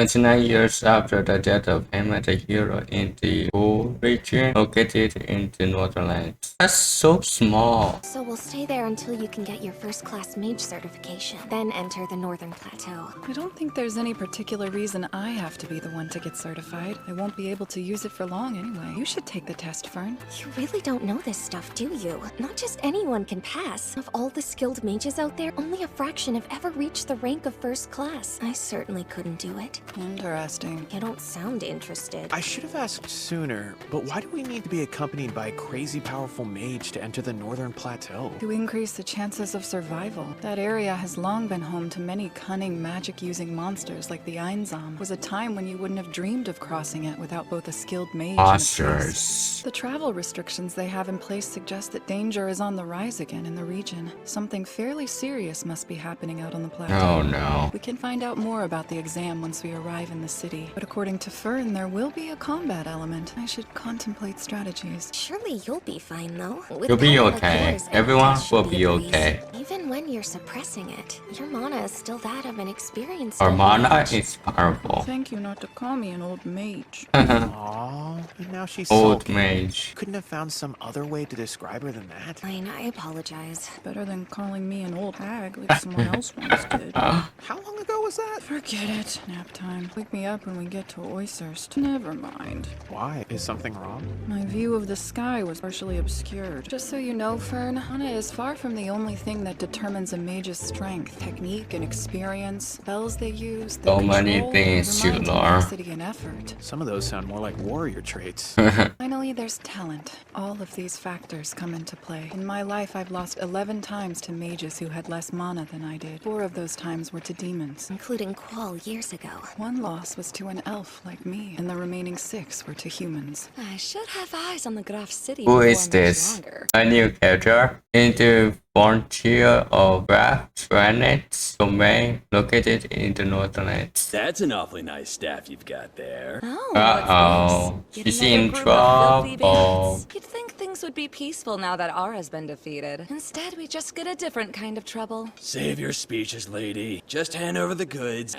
29 years after the death of him as a hero in the Wu region located in the Northernlands. That's so small. So we'll stay there until you can get your first class mage certification, then enter the Northern Plateau. I don't think there's any particular reason I have to be the one to get certified. I won't be able to use it for long anyway. You should take the test, Fern. You really don't know this stuff, do you? Not just anyone can pass. Of all the skilled mages out there, only a fraction have ever reached the rank of first class. I certainly couldn't do it. Interesting. You don't sound interested. I should have asked sooner, but why do we need to be accompanied by a crazy powerful mage to enter the Northern Plateau? To increase the chances of survival. That area has long been home to many cunning magic-using monsters like the Einzam. It was a time when you wouldn't have dreamed of crossing it without both a skilled mage and a priest. Monsters. The travel restrictions they have in place suggest that danger is on the rise again in the region. Something fairly serious must be happening out on the plateau. Oh no. We can find out more about the exam once we arrive in the city. But according to Fern, there will be a combat element. I should contemplate strategies. Surely you'll be fine, though. With You'll be power like okay. yours, Everyone everything will should be a breeze. okay. Even when you're suppressing it, your mana is still that of an experienced Our mana mage. is powerful. Thank you not to call me an old mage. Aww, and now she's Old sulky. mage. Couldn't have found some other way to describe her than that. Fine, I apologize. Better than calling me an old hag like someone else once did. How long ago was that? Forget it. Nap time. Wake me up when we get to Oysterst. Never mind. Why? Is something wrong? My view of the sky was partially obscured. Just so you know, Fern, mana is far from the only thing that determines a mage's strength. Technique and experience, spells they use, their So many control, things their to mind learn. capacity and effort. Some of those sound more like warrior traits. Finally, there's talent. All of these factors come into play. In my life, I've lost 11 times to mages who had less mana than I did. 4 of those times were to demons. Including Qual years ago. One loss was to an elf like me, and the remaining 6 were to humans. I should have eyes on the Graf City. Who is this? A new character in the frontier of Frieren domain located in the Northernlands. That's an awfully nice staff you've got there. Oh, Uh-oh. what's this? She's Yet in another group of filthy trouble. beasts. You'd think things would be peaceful now that Ara's been defeated. Instead, we just get a different kind of trouble. Save your speeches, lady. Just hand over the goods.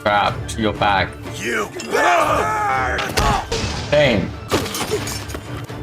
Crap, to your back. You bastard! Same.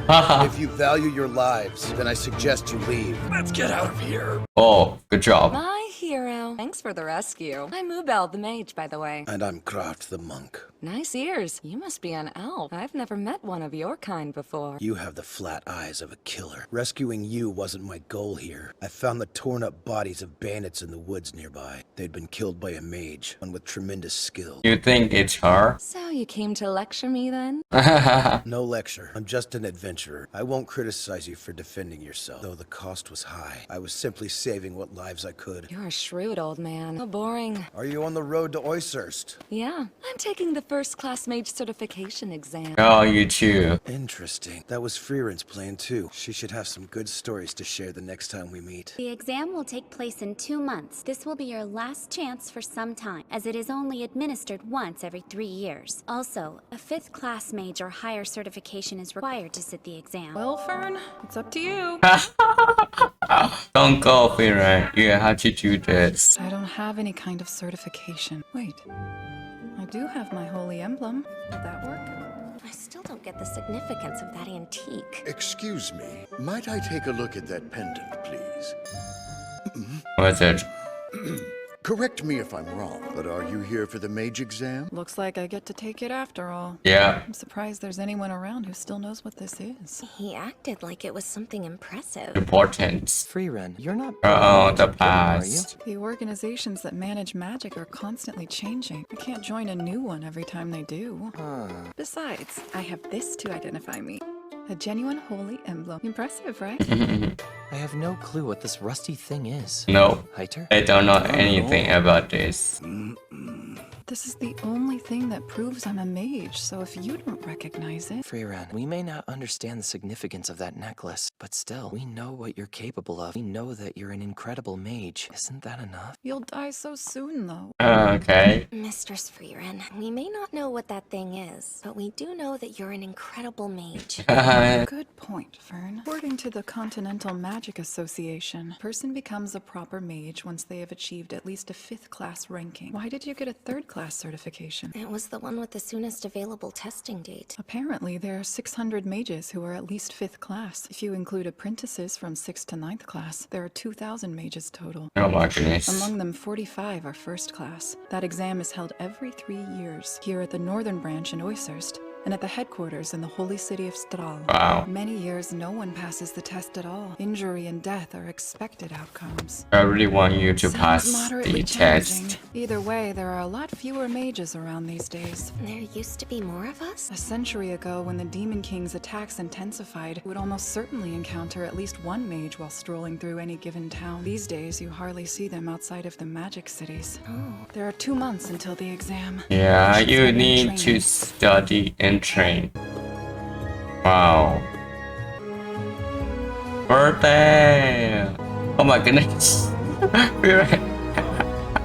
Haha. If you value your lives, then I suggest you leave. Let's get out of here. Oh, good job. My hero. Thanks for the rescue. I'm Ubel the mage, by the way. And I'm Kraft the monk. Nice ears. You must be an elf. I've never met one of your kind before. You have the flat eyes of a killer. Rescuing you wasn't my goal here. I found the torn up bodies of bandits in the woods nearby. They'd been killed by a mage, one with tremendous skill. You think it's her? So you came to lecture me then? No lecture. I'm just an adventurer. I won't criticize you for defending yourself, though the cost was high. I was simply saving what lives I could. You're a shrewd old man. How boring. Are you on the road to Oysterst? Yeah, I'm taking the first class mage certification exam. Oh, you too. Interesting. That was Frieren's plan too. She should have some good stories to share the next time we meet. The exam will take place in 2 months. This will be your last chance for some time, as it is only administered once every 3 years. Also, a 5th class mage or higher certification is required to sit the exam. Well, Fern, it's up to you. Don't go, Frieren. You have to do this. I don't have any kind of certification. Wait. I do have my holy emblem. Would that work? I still don't get the significance of that antique. Excuse me, might I take a look at that pendant, please? What's it? Correct me if I'm wrong, but are you here for the mage exam? Looks like I get to take it after all. Yeah. I'm surprised there's anyone around who still knows what this is. He acted like it was something impressive. Important. Frieren, you're not. Uh-oh, the Are you? past. The organizations that manage magic are constantly changing. I can't join a new one every time they do. Besides, I have this to identify me. A genuine holy emblem. Impressive, right? I have no clue what this rusty thing is. No, Heiter? I don't know anything about this. This is the only thing that proves I'm a mage, so if you don't recognize it... Frieren, we may not understand the significance of that necklace, but still, we know what you're capable of. We know that you're an incredible mage. Isn't that enough? You'll die so soon, though. Okay. Mistress Frieren, we may not know what that thing is, but we do know that you're an incredible mage. Good point, Fern. According to the Continental Magic Association, a person becomes a proper mage once they have achieved at least a 5th class ranking. Why did you get a 3rd class certification? It was the one with the soonest available testing date. Apparently, there are 600 mages who are at least 5th class. If you include apprentices from 6th to 9th class, there are 2,000 mages total. Oh my goodness. Among them, 45 are 1st class. That exam is held every 3 years, here at the Northern Branch in Oysterst, and at the headquarters in the holy city of Stral. Wow. Many years, no one passes the test at all. Injury and death are expected outcomes. I really want you to Sounds pass moderately the challenging. test. Either way, there are a lot fewer mages around these days. There used to be more of us? A century ago, when the Demon King's attacks intensified, you would almost certainly encounter at least one mage while strolling through any given town. These days, you hardly see them outside of the magic cities. Oh. There are 2 months until the exam. Yeah, She's you having need training. to study and train. Wow. Birthday! Oh my goodness.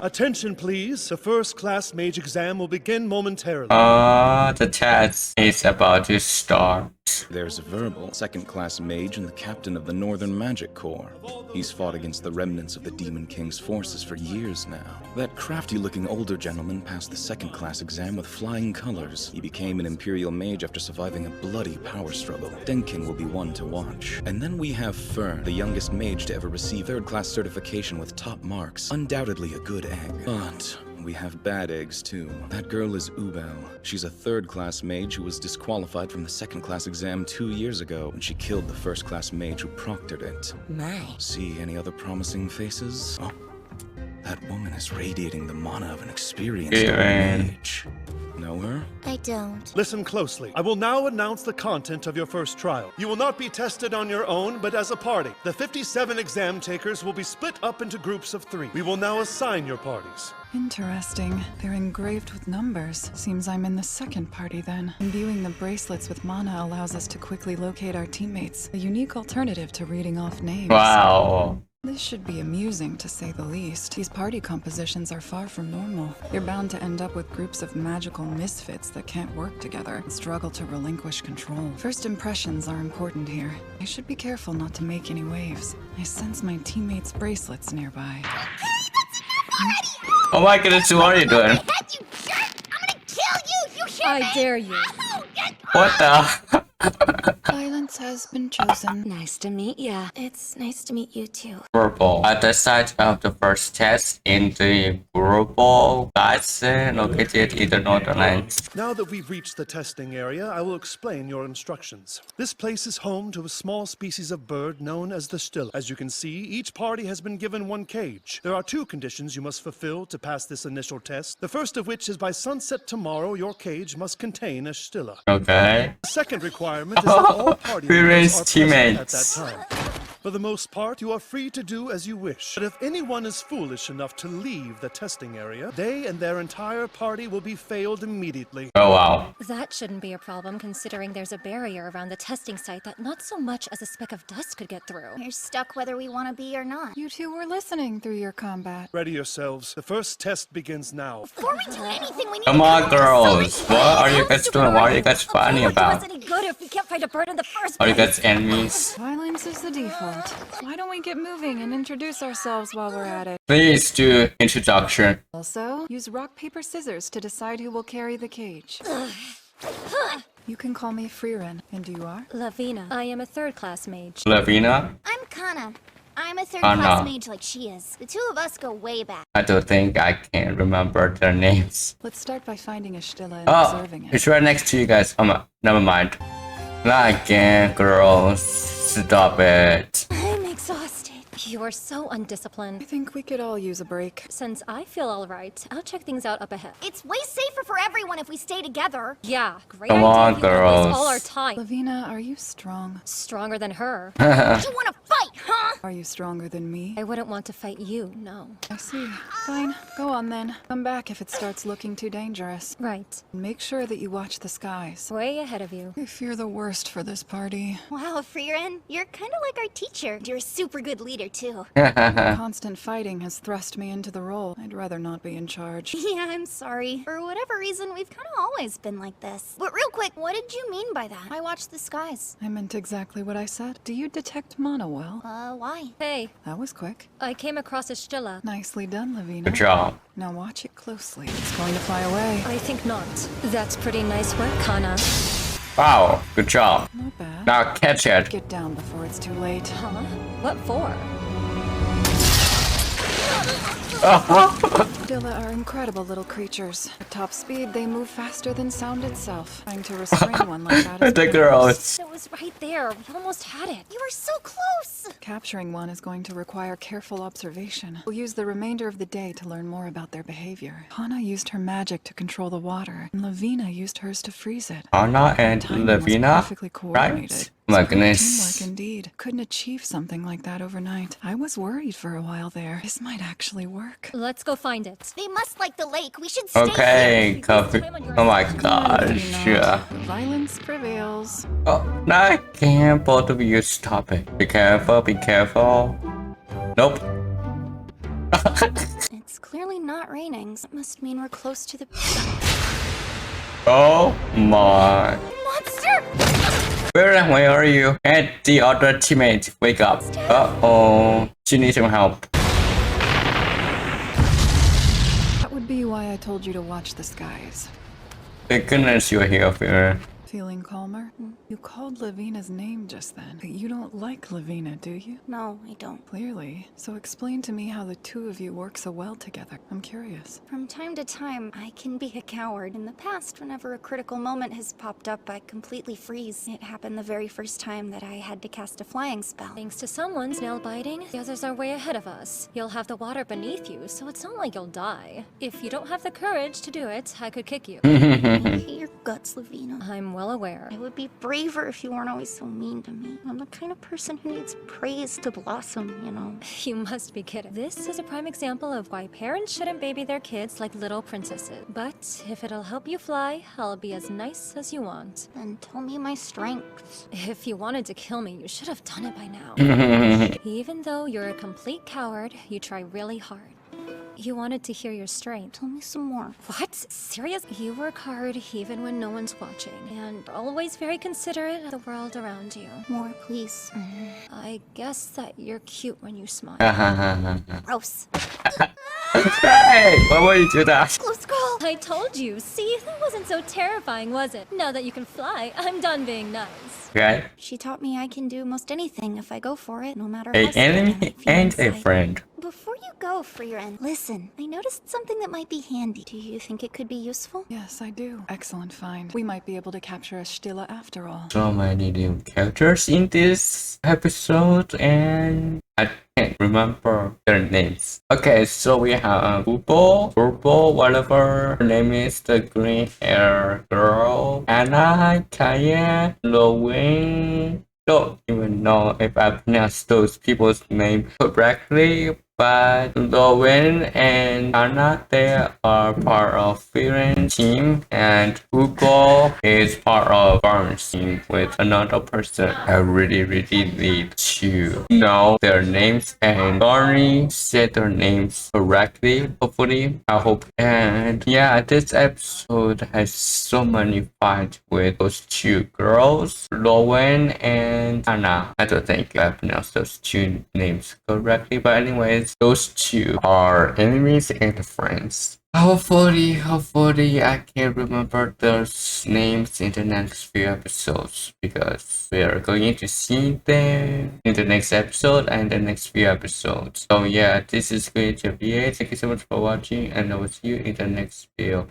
Attention, please. The first class mage exam will begin momentarily. The test is about to start. There's Verbal, 2nd class mage and the captain of the Northern Magic Corps. He's fought against the remnants of the Demon King's forces for years now. That crafty-looking older gentleman passed the 2nd class exam with flying colors. He became an Imperial mage after surviving a bloody power struggle. Denking will be one to watch. And then we have Fern, the youngest mage to ever receive 3rd class certification with top marks. Undoubtedly a good egg. But we have bad eggs, too. That girl is Ubel. She's a 3rd class mage who was disqualified from the 2nd class exam 2 years ago when she killed the 1st class mage who proctored it. My. See any other promising faces? Oh, that woman is radiating the mana of an experienced mage. Know her? I don't. Listen closely. I will now announce the content of your first trial. You will not be tested on your own, but as a party. The 57 exam takers will be split up into groups of 3. We will now assign your parties. Interesting. They're engraved with numbers. Seems I'm in the 2nd party then. Imbuing the bracelets with mana allows us to quickly locate our teammates. A unique alternative to reading off names. Wow. This should be amusing, to say the least. These party compositions are far from normal. You're bound to end up with groups of magical misfits that can't work together and struggle to relinquish control. First impressions are important here. I should be careful not to make any waves. I sense my teammates' bracelets nearby. Oh my goodness, what are you doing? I dare you. What the? Violence has been chosen. Nice to meet ya. It's nice to meet you too. Purple. At the site of the first test in the global class located in the Northernlands. Now that we've reached the testing area, I will explain your instructions. This place is home to a small species of bird known as the Stilla. As you can see, each party has been given 1 cage. There are 2 conditions you must fulfill to pass this initial test. The first of which is by sunset tomorrow, your cage must contain a Stilla. Okay. The second requirement is that all party members are present at that time. For the most part, you are free to do as you wish. But if anyone is foolish enough to leave the testing area, they and their entire party will be failed immediately. Oh wow. That shouldn't be a problem considering there's a barrier around the testing site that not so much as a speck of dust could get through. We're stuck whether we want to be or not. You two were listening through your combat. Ready yourselves. The first test begins now. Before we do anything, we need Come on, girls. What are you guys doing? What are you guys fighting about? Any good if we can't fight a bird in the first Are you place? guys enemies? Violence is the default. Why don't we get moving and introduce ourselves while we're at it? Please do introduction. Also, use rock, paper, scissors to decide who will carry the cage. You can call me Frieren, and you are? Lavina. I am a 3rd class mage. Lavina? I'm Kana. I'm a 3rd Kana. class mage like she is. The 2 of us go way back. I don't think I can remember their names. Let's start by finding a Stilla and Oh, observing it. it's right next to you guys. Never mind. Not again, girls. Stop it. I'm exhausted. You are so I undisciplined. think we could all use a break. Since I feel alright, I'll check things out up ahead. It's way safer for everyone if we stay together. Yeah, great Come idea. on, if you don't waste girls. all our time. Lavina, are you strong? Stronger than her. You want to fight, huh? Are you stronger than me? I wouldn't want to fight you, no. I see. Fine. Go on then. Come back if it starts looking too dangerous. Right. Make sure that you watch the skies. Way ahead of you. I fear the worst for this party. Wow, Frieren, you're kind of like our teacher. You're a super good leader, too. Constant fighting has thrust me into the role. I'd rather not be in charge. Yeah, I'm sorry. For whatever reason, we've kind of always been like this. But real quick, what did you mean by that? I watched the skies. I meant exactly what I said. Do you detect mana well? Why? Hey. That was quick. I came across a Stilla. Nicely done, Lavina. Good job. Now watch it closely. It's going to fly away. I think not. That's pretty nice work, Kana. Wow, good job. Not bad. Now catch it. Get down before it's too late. Huh? What for? Stilla are incredible little creatures. At top speed, they move faster than sound itself. Trying to restrain one like that is The dangerous. girls. It was right there. We almost had it. You were so close! Capturing one is going to require careful observation. We'll use the remainder of the day to learn more about their behavior. Hana used her magic to control the water, and Lavina used hers to freeze it. Anna and Timing was Lavina, perfectly coordinated. right? Oh my Teamwork goodness. indeed. Couldn't achieve something like that overnight. I was worried for a while there. This might actually work. Let's go find it. They must like the lake. We should stay Okay, here. copy. Oh my gosh. Yeah. Violence prevails. Oh, no, can't both of you stop it. Be careful, be careful. Nope. It's clearly not raining. That must mean we're close to the... Oh my. Monster! Where are you? And the other teammate, wake up. Uh-oh. She needs some help. That would be why I told you to watch the skies. Thank goodness you're here, Frieren. Feeling calmer? You called Lavina's name just then. But you don't like Lavina, do you? No, I don't. Clearly. So explain to me how the two of you work so well together. I'm curious. From time to time, I can be a coward. In the past, whenever a critical moment has popped up, I completely freeze. It happened the very first time that I had to cast a flying spell. Thanks to someone's nail biting, the others are way ahead of us. You'll have the water beneath you, so it's not like you'll die. If you don't have the courage to do it, I could kick you. I hate your guts, Lavina. I'm well aware. I would be braver if you weren't always so mean to me. I'm the kind of person who needs praise to blossom, you know. You must be kidding. This is a prime example of why parents shouldn't baby their kids like little princesses. But if it'll help you fly, I'll be as nice as you want. Then tell me my strengths. If you wanted to kill me, you should have done it by now. Even though you're a complete coward, you try really hard. You wanted to hear your strength. Tell me some more. What? Serious? You work hard even when no one's watching, and are always very considerate of the world around you. More, please. I guess that you're cute when you smile. Gross. Hey, why would you do that? Close call. I told you. See, that wasn't so terrifying, was it? Now that you can fly, I'm done being nice. Okay. She taught me I can do most anything if I go for it, no matter An how scared I enemy might feel and a inside. friend. Before you go, Frieren, listen, I noticed something that might be handy. Do you think it could be useful? Yes, I do. Excellent find. We might be able to capture a Stilla after all. So many new characters in this episode, and I can't remember their names. Okay, so we have Purple, whatever her name is, the green hair girl, Anna, Kaya, Lowen. Don't even know if I pronounced those people's names correctly, but Lowen and Anna, they are part of Frieren team, and Hugo is part of Barnes team with another person. I really need to know their names, and Barney said their names correctly, hopefully, I hope. And yeah, this episode has so many fights with those two girls, Lowen and Anna. I don't think I pronounced those two names correctly, but anyways, those two are enemies and friends. Hopefully I can remember those names in the next few episodes, because we are going to see them in the next episode and the next few episodes. So yeah, this is going to be it. Thank you so much for watching, and I will see you in the next video.